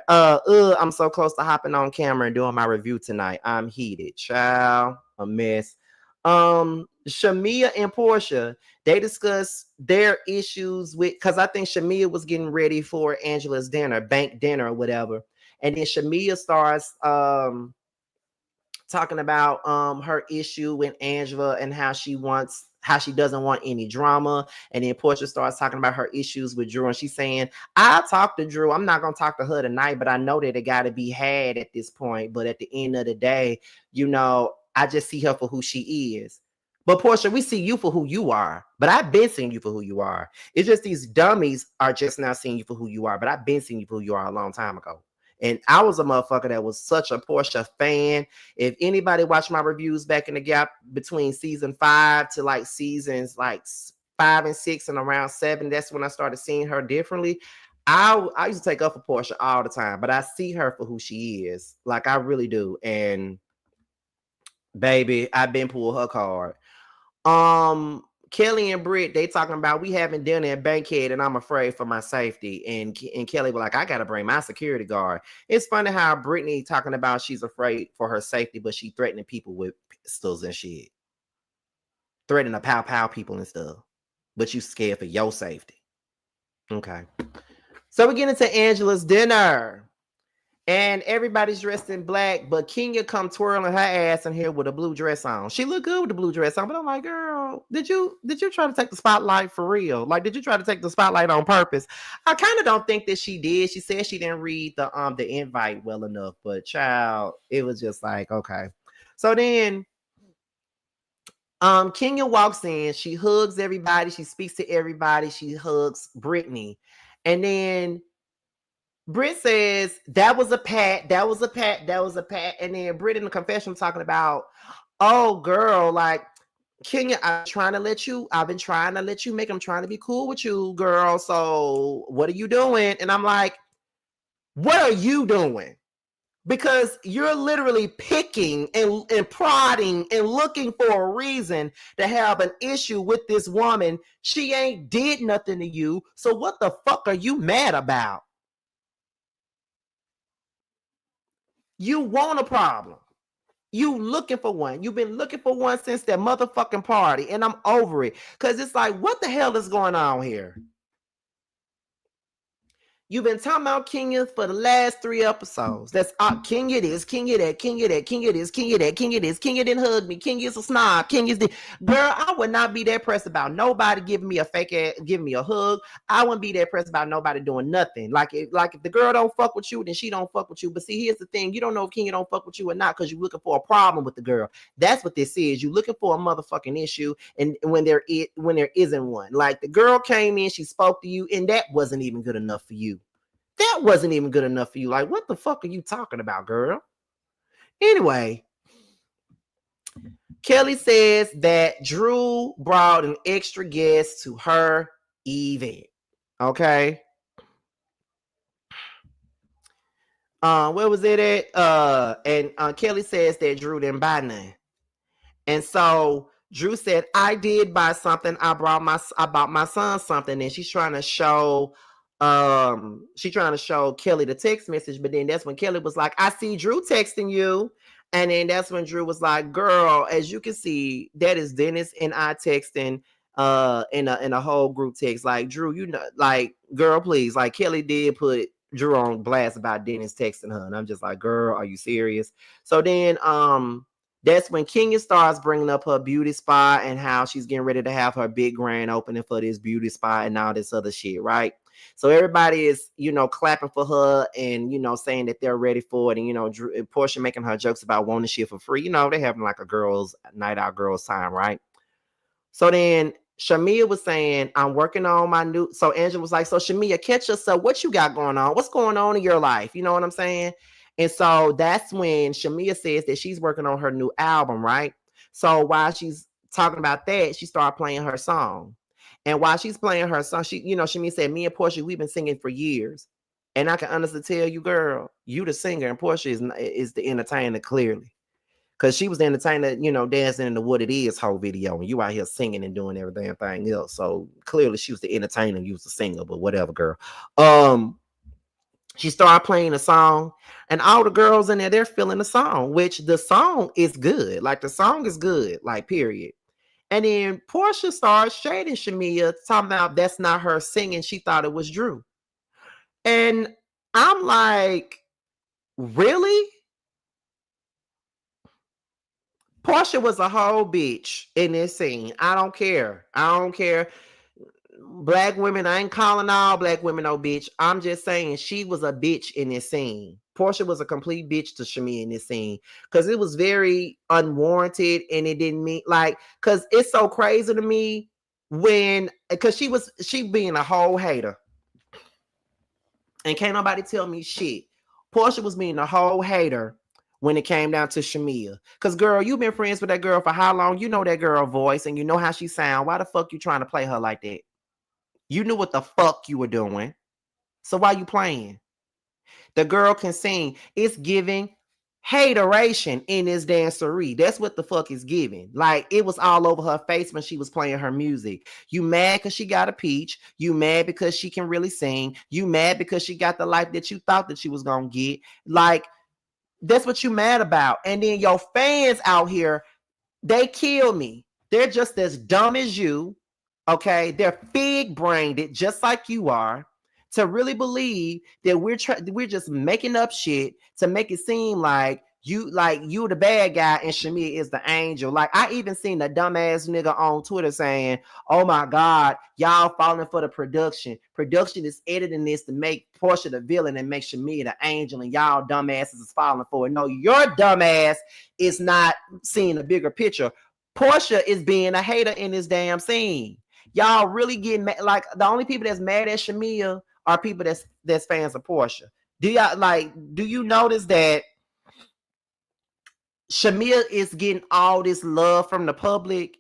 I'm so close to hopping on camera and doing my review tonight. I'm heated. Child, a mess. Shamea and Porsha, they discuss their issues with, because I think Shamea was getting ready for Angela's dinner, bank dinner or whatever. And then Shamea starts talking about her issue with Angela and how she doesn't want any drama. And then Porsha starts talking about her issues with Drew, and she's saying, I'll talk to Drew. I'm not gonna talk to her tonight, but I know that it got to be had at this point. But at the end of the day, you know, I just see her for who she is. But Porsha, we see you for who you are. But I've been seeing you for who you are. It's just these dummies are just now seeing you for who you are. But I've been seeing you for who you are a long time ago. And I was a motherfucker that was such a Porsha fan. If anybody watched my reviews back in the gap between season 5 to like seasons like 5 and 6 and around 7, that's when I started seeing her differently. I used to take up for Porsha all the time, but I see her for who she is. Like, I really do. And baby, I've been pulled her card. Kelly and Brit, they talking about we having dinner at Bankhead and I'm afraid for my safety. And Kelly was like, I gotta bring my security guard. It's funny how Brittany talking about she's afraid for her safety, but she threatening people with pistols and shit. Threatening to pow people and stuff. But you scared for your safety. Okay. So we get into Angela's dinner. And everybody's dressed in black, but Kenya come twirling her ass in here with a blue dress on. She looked good with the blue dress on, but I'm like, girl, did you try to take the spotlight for real? Like, did you try to take the spotlight on purpose? I kind of don't think that she did. She said she didn't read the invite well enough, but child, it was just like, okay. So then Kenya walks in, she hugs everybody, she speaks to everybody, she hugs Brittany, and then Britt says that was a pat, that was a pat, that was a pat. And then Britt in the confessional talking about, oh girl, like Kenya, I've been trying to let you make, I'm trying to be cool with you, girl. So what are you doing? And I'm like, what are you doing? Because you're literally picking and prodding and looking for a reason to have an issue with this woman. She ain't did nothing to you. So what the fuck are you mad about? You want a problem. You looking for one. You've been looking for one since that motherfucking party, and I'm over it. Because it's like, what the hell is going on here? You've been talking about Kenya for the last 3 episodes. That's Kenya this, Kenya that, Kenya that, Kenya this, Kenya that, Kenya this. Kenya didn't hug me. Kenya's a snob. Kenya's the girl. I would not be that pressed about nobody giving me a fake ass, giving me a hug. I wouldn't be that pressed about nobody doing nothing. Like if the girl don't fuck with you, then she don't fuck with you. But see, here's the thing: you don't know if Kenya don't fuck with you or not because you're looking for a problem with the girl. That's what this is. You're looking for a motherfucking issue, and when there isn't one. Like the girl came in, she spoke to you, and that wasn't even good enough for you. That wasn't even good enough for you. Like, what the fuck are you talking about, girl? Anyway, Kelly says that Drew brought an extra guest to her event. Okay. Where was it at? And Kelly says that Drew didn't buy none. And so Drew said, I did buy something. I bought my son something. And she's trying to show she trying to show Kelly the text message, but then that's when Kelly was like, I see Drew texting you. And then that's when Drew was like, girl, as you can see, that is Dennis and I texting in a whole group text. Like, Drew, you know, like, girl, please. Like, Kelly did put Drew on blast about Dennis texting her. And I'm just like, girl, are you serious? So then that's when Kenya starts bringing up her beauty spa and how she's getting ready to have her big grand opening for this beauty spa and all this other shit, right? So everybody is, you know, clapping for her and, you know, saying that they're ready for it. And, you know, Porsha making her jokes about wanting shit for free. You know, they're having like a girls' night out, girls' time, right? So then Shamea was saying, I'm working on my new. So Angela was like, so Shamea, catch yourself. What you got going on? What's going on in your life? You know what I'm saying? And so that's when Shamea says that she's working on her new album, right? So while she's talking about that, she started playing her song. And while she's playing her song, she, you know, Shamea said, me and Porsha, we've been singing for years. And I can honestly tell you, girl, you the singer and Porsha is the entertainer, clearly. Because she was the entertainer, you know, dancing in the What It Is whole video. And you out here singing and doing every damn thing else. So clearly she was the entertainer, you was the singer, but whatever, girl. She started playing a song, and all the girls in there, they're feeling the song, which the song is good. Like, the song is good, like, period. And then Porsha started shading Shamea, talking about that's not her singing. She thought it was Drew. And I'm like, really? Porsha was a whole bitch in this scene. I don't care. I don't care. Black women, I ain't calling all black women no bitch. I'm just saying she was a bitch in this scene. Porsha was a complete bitch to Shamea in this scene because it was very unwarranted and it didn't mean like, because it's so crazy to me when, because she being a whole hater and can't nobody tell me shit. Porsha was being a whole hater when it came down to Shamea. Because, girl, you've been friends with that girl for how long? You know that girl voice and you know how she sound. Why the fuck you trying to play her like that? You knew what the fuck you were doing. So why you playing? The girl can sing. It's giving hateration in this dancery. That's what the fuck is giving. Like, it was all over her face when she was playing her music. You mad because she got a peach. You mad because she can really sing. You mad because she got the life that you thought that she was going to get. Like, that's what you mad about. And then your fans out here, they kill me. They're just as dumb as you. Okay, they're big-brained, just like you are, to really believe that we're just making up shit to make it seem like you the bad guy and Shamea is the angel. Like, I even seen a dumbass nigga on Twitter saying, "Oh my God, y'all falling for the production. Production is editing this to make Porsha the villain and make Shamea the angel, and y'all dumbasses is falling for it." No, your dumbass is not seeing a bigger picture. Porsha is being a hater in this damn scene. Y'all really getting mad. Like, the only people that's mad at Shamea are people that's fans of Porsha. Do you notice that Shamea is getting all this love from the public?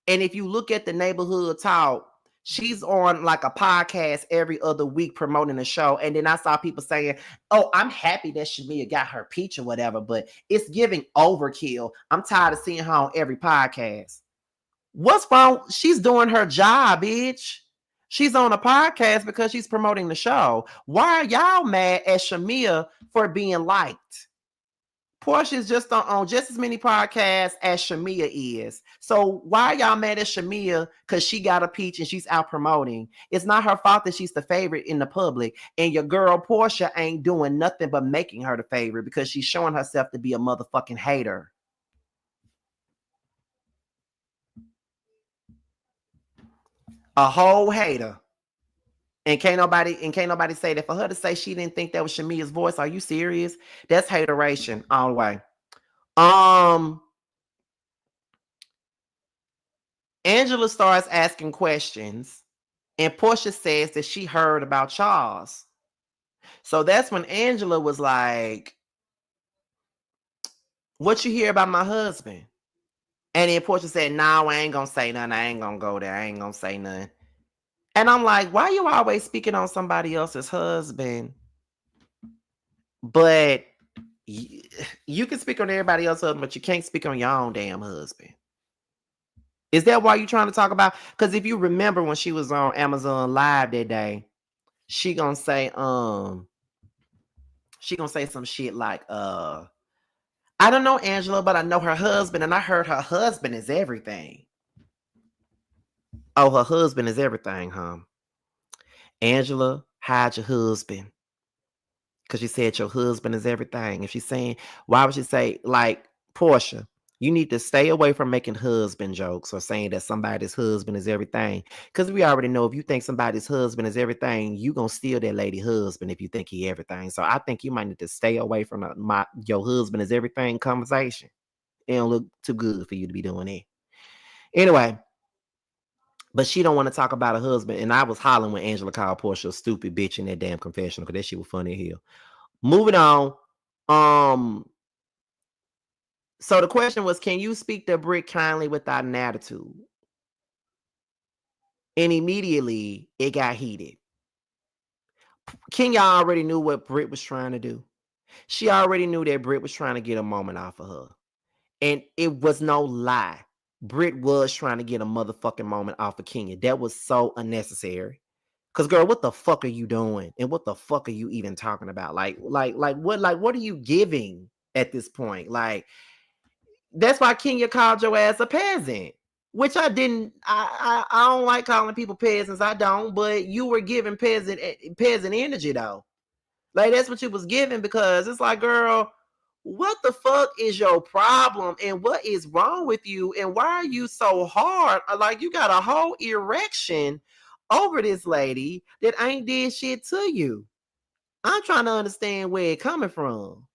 And if you look at the neighborhood talk, she's on like a podcast every other week promoting the show. And then I saw people saying, "Oh, I'm happy that Shamea got her peach or whatever," but it's giving overkill. I'm tired of seeing her on every podcast. What's wrong? She's doing her job, bitch. She's on a podcast because she's promoting the show. Why are y'all mad at Shamea for being liked? Porsha is just on just as many podcasts as Shamea is. So why are y'all mad at Shamea because she got a peach and she's out promoting? It's not her fault that she's the favorite in the public. And your girl Porsha ain't doing nothing but making her the favorite because she's showing herself to be a motherfucking hater. A whole hater. And can't nobody say that. For her to say she didn't think that was Shamea's voice, are you serious? That's hateration all the way. Angela starts asking questions, and Porsha says that she heard about Charles. So that's when Angela was like, "What you hear about my husband?" And then Porsha said, "No, I ain't gonna say nothing. I ain't gonna go there. I ain't gonna say nothing." And I'm like, why you always speaking on somebody else's husband? But you can speak on everybody else's husband, but you can't speak on your own damn husband. Is that why you're trying to talk about? Because if you remember when she was on Amazon Live that day, she gonna say some shit like I don't know Angela, but I know her husband, and I heard her husband is everything. Oh, her husband is everything, huh? Angela, hide your husband. Because you said your husband is everything. If she's saying, why would she say, like, Porsha, you need to stay away from making husband jokes or saying that somebody's husband is everything. Because we already know if you think somebody's husband is everything, you going to steal that lady husband if you think he everything. So I think you might need to stay away from your husband is everything conversation. It don't look too good for you to be doing it. Anyway, but she don't want to talk about her husband. And I was hollering when Angela called Porsha a stupid bitch in that damn confessional because that shit was funny as hell. Moving on. So the question was, can you speak to Brit kindly without an attitude? And immediately it got heated. Kenya already knew what Brit was trying to do. She already knew that Brit was trying to get a moment off of her. And it was no lie. Brit was trying to get a motherfucking moment off of Kenya. That was so unnecessary. Cause girl, what the fuck are you doing? And what the fuck are you even talking about? Like what are you giving at this point? Like, that's why Kenya called your ass a peasant. Which I didn't. I don't like calling people peasants. I don't. But you were giving peasant energy though. Like that's what you was giving, because it's like, girl, what the fuck is your problem and what is wrong with you and why are you so hard? Like you got a whole erection over this lady that ain't did shit to you. I'm trying to understand where it coming from.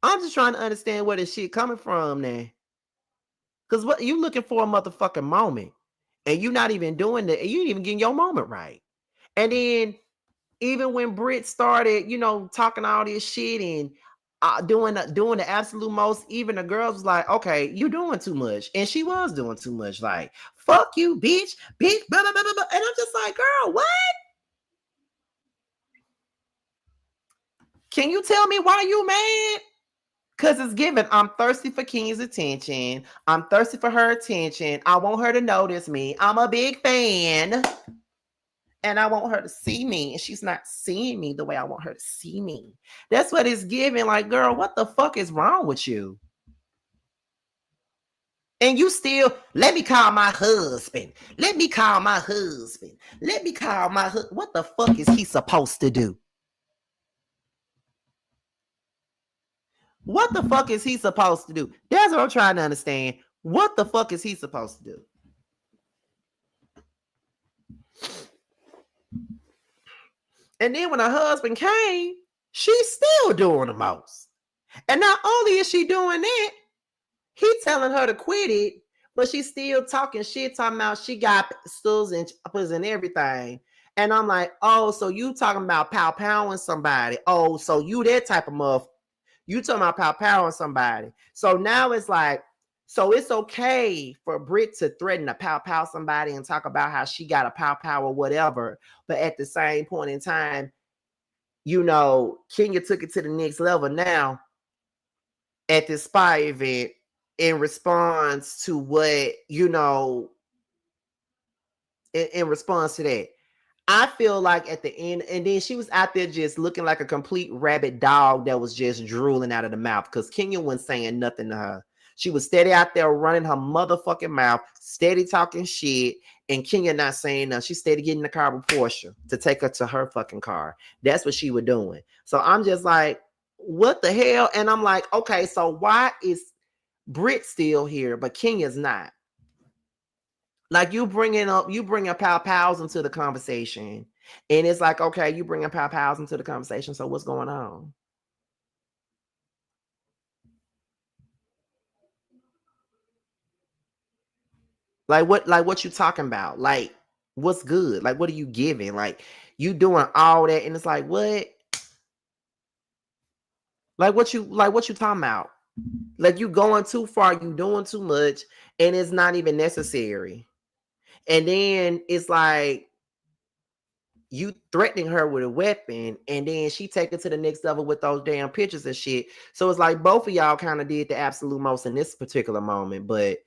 I'm just trying to understand where this shit coming from now. Because what you looking for a motherfucking moment, and you not even doing that, and you ain't even getting your moment right. And then even when Brit started, talking all this shit and doing the absolute most, even the girls was like, okay, you doing too much. And she was doing too much. Like, fuck you, bitch, blah, blah, blah, blah. And I'm just like, girl, what? Can you tell me why you mad? Because it's given, I'm thirsty for Kenya's attention. I'm thirsty for her attention. I want her to notice me. I'm a big fan. And I want her to see me. And she's not seeing me the way I want her to see me. That's what it's giving. Like, girl, what the fuck is wrong with you? And you still, let me call my husband. Let me call my husband. Let me call my husband. What the fuck is he supposed to do? What the fuck is he supposed to do? That's what I'm trying to understand. What the fuck is he supposed to do? And then when her husband came, she's still doing the most. And not only is she doing that, he telling her to quit it, but she's still talking shit, talking about she got stools and uppers and everything. And I'm like, oh, so you talking about pow-powing somebody. Oh, so you that type of muff. You talking about pow-powing somebody. So now it's like, so it's okay for Brit to threaten to pow-pow somebody and talk about how she got a pow-pow or whatever. But at the same point in time, Kenya took it to the next level now at this spy event in response to what, in response to that. I feel like at the end, and then she was out there just looking like a complete rabid dog that was just drooling out of the mouth because Kenya wasn't saying nothing to her. She was steady out there running her motherfucking mouth, steady talking shit, and Kenya not saying nothing. She steady getting in the car with Porsha to take her to her fucking car. That's what she was doing. So I'm just like, what the hell? And I'm like, okay, so why is Brit still here, but Kenya's not? Like you bringing pow pows into the conversation, and it's like, okay, you bringing pow pows into the conversation. So what's going on? Like what you talking about? Like what's good? Like what are you giving? Like you doing all that, and it's like what? Like what you talking about? Like you going too far, you doing too much, and it's not even necessary. And then it's like you threatening her with a weapon, and then she take it to the next level with those damn pictures and shit. So it's like both of y'all kind of did the absolute most in this particular moment. But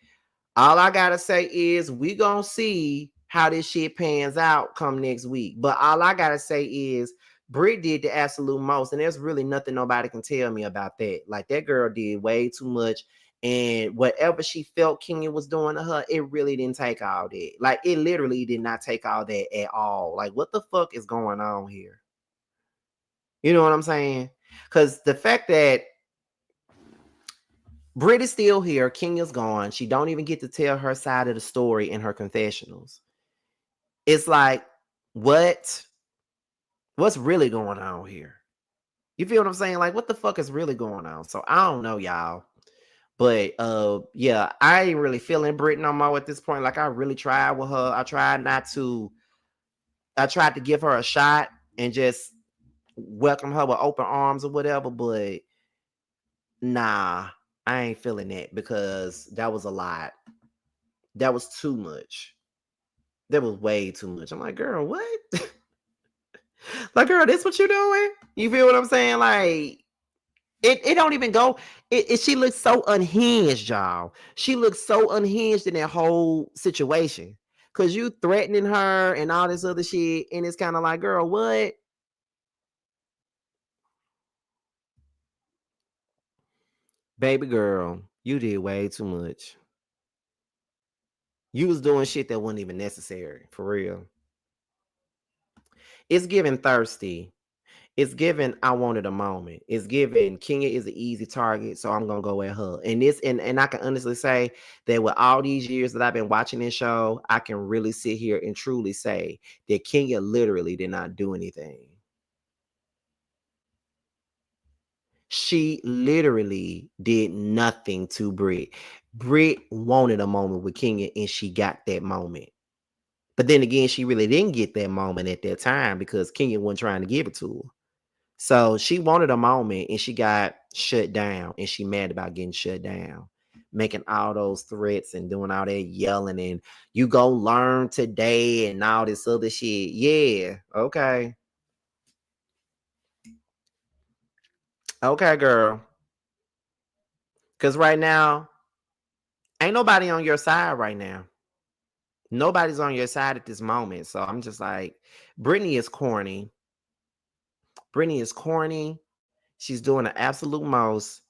all I gotta say is we gonna see how this shit pans out come next week. But all I gotta say is Brit did the absolute most, and there's really nothing nobody can tell me about that. Like, that girl did way too much. And whatever she felt Kenya was doing to her, it really didn't take all that. Like, it literally did not take all that at all. Like, what the fuck is going on here? You know what I'm saying? Because the fact that Brit is still here, Kenya's gone, she don't even get to tell her side of the story in her confessionals. It's like, what's really going on here? You feel what I'm saying? Like, what the fuck is really going on? So I don't know, y'all. But yeah, I ain't really feeling Brit no more at this point. Like, I really tried with her. I tried to give her a shot and just welcome her with open arms or whatever, but nah, I ain't feeling that, because that was a lot. That was too much. That was way too much. I'm like, girl, what? Like, girl, this what you doing? You feel what I'm saying? Like, it don't even go. She looks so unhinged, y'all. She looks so unhinged in that whole situation. Cause you threatening her and all this other shit. And it's kind of like, girl, what? Baby girl, you did way too much. You was doing shit that wasn't even necessary, for real. It's giving thirsty. It's given I wanted a moment. It's given Kenya is an easy target, so I'm gonna go at her. And this and I can honestly say that with all these years that I've been watching this show, I can really sit here and truly say that Kenya literally did not do anything. She literally did nothing to Brit. Brit wanted a moment with Kenya, and she got that moment. But then again, she really didn't get that moment at that time because Kenya wasn't trying to give it to her. So she wanted a moment and she got shut down, and she mad about getting shut down, making all those threats and doing all that yelling and you go learn today and all this other shit. Yeah. Okay. Okay, girl. Cause right now, ain't nobody on your side right now. Nobody's on your side at this moment. So I'm just like, Brittany is corny. Brittany is corny. She's doing the absolute most.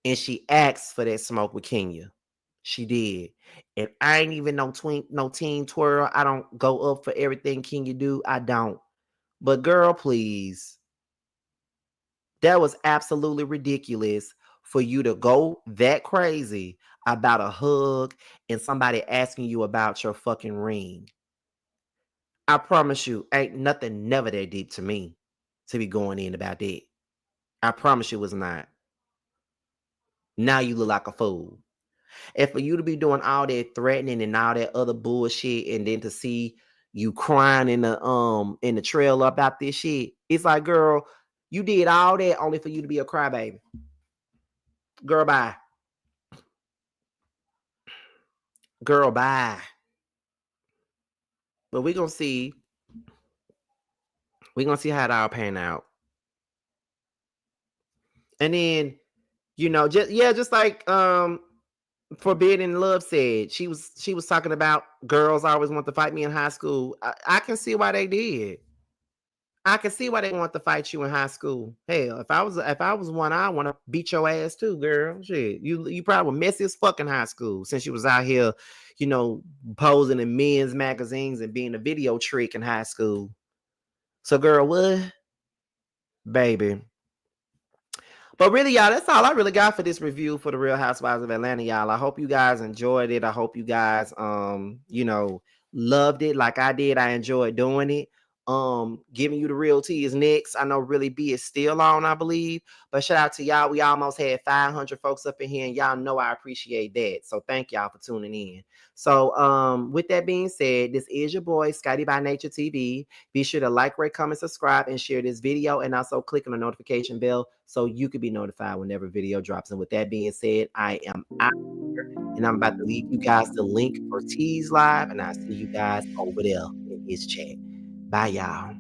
And she asked for that smoke with Kenya. She did. And I ain't even no teen twirl. I don't go up for everything Kenya do. I don't. But girl, please. That was absolutely ridiculous for you to go that crazy about a hug and somebody asking you about your fucking ring. I promise you, ain't nothing never that deep to me to be going in about that. I promise you it was not. Now you look like a fool. And for you to be doing all that threatening and all that other bullshit, and then to see you crying in the trail about this shit, it's like, girl, you did all that only for you to be a crybaby. Girl, bye. Girl, bye. But we're gonna see. We're gonna see how it all pan out. And then, just like Forbidden Love said, she was talking about girls always want to fight me in high school. I can see why they did. I can see why they want to fight you in high school. Hell, if I was one, I want to beat your ass too, girl. Shit, you probably were messy as fuck in high school since you was out here, posing in men's magazines and being a video trick in high school. So, girl, what, baby? But really, y'all, that's all I really got for this review for the Real Housewives of Atlanta, y'all. I hope you guys enjoyed it. I hope you guys, loved it like I did. I enjoyed doing it. Giving you the real tea is next. I know Really B is still on, I believe. But shout out to y'all. We almost had 500 folks up in here, and y'all know I appreciate that. So thank y'all for tuning in. So with that being said, this is your boy, Scotty by Nature TV. Be sure to like, rate, comment, subscribe, and share this video. And also click on the notification bell so you can be notified whenever video drops. And with that being said, I am out here, and I'm about to leave you guys the link for T's Live, and I'll see you guys over there in his chat. Bye, y'all.